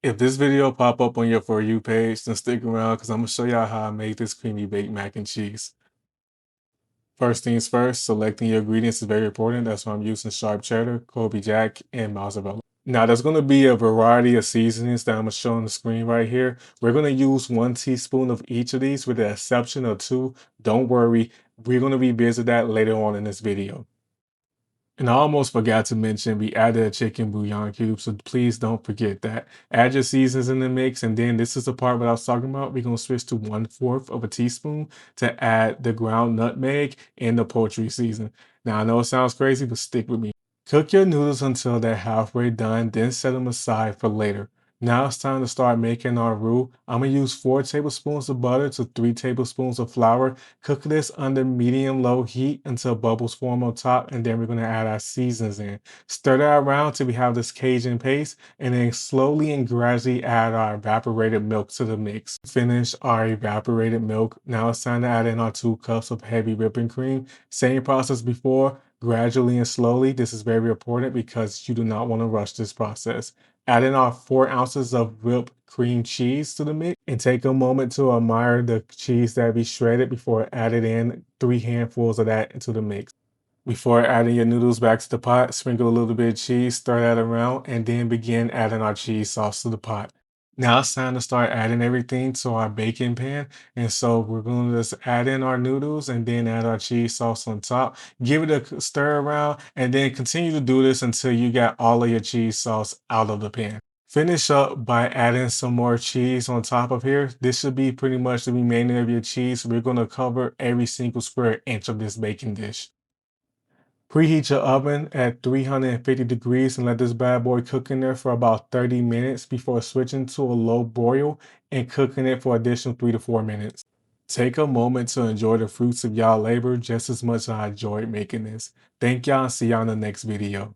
If this video pop up on your For You page, then stick around because I'm going to show y'all how I make this creamy baked mac and cheese. First things first, selecting your ingredients is very important. That's why I'm using sharp cheddar, Colby Jack, and mozzarella. Now, there's going to be a variety of seasonings that I'm going to show on the screen right here. We're going to use 1 teaspoon of each of these with the exception of 2. Don't worry, we're going to revisit that later on in this video. And I almost forgot to mention we added a chicken bouillon cube, so please don't forget that. Add your seasons in the mix, and then this is the part what I was talking about. We're gonna switch to 1/4 of a teaspoon to add the ground nutmeg and the poultry season. Now I know it sounds crazy, but stick with me. Cook your noodles until they're halfway done, then set them aside for later. Now it's time to start making our roux. I'm gonna use 4 tablespoons of butter to 3 tablespoons of flour. Cook this under medium-low heat until bubbles form on top, and then we're gonna add our seasons in. Stir that around till we have this Cajun paste, and then slowly and gradually add our evaporated milk to the mix. Finish our evaporated milk. Now it's time to add in our 2 cups of heavy whipping cream. Same process before, gradually and slowly. This is very important because you do not want to rush this process. Add in our 4 ounces of whipped cream cheese to the mix and take a moment to admire the cheese that we shredded before adding in 3 handfuls of that into the mix. Before adding your noodles back to the pot, sprinkle a little bit of cheese, stir that around, and then begin adding our cheese sauce to the pot. Now it's time to start adding everything to our baking pan. And so we're going to just add in our noodles and then add our cheese sauce on top. Give it a stir around and then continue to do this until you got all of your cheese sauce out of the pan. Finish up by adding some more cheese on top of here. This should be pretty much the remainder of your cheese. We're going to cover every single square inch of this baking dish. Preheat your oven at 350 degrees and let this bad boy cook in there for about 30 minutes before switching to a low broil and cooking it for additional 3 to 4 minutes. Take a moment to enjoy the fruits of y'all labor just as much as I enjoyed making this. Thank y'all and see y'all in the next video.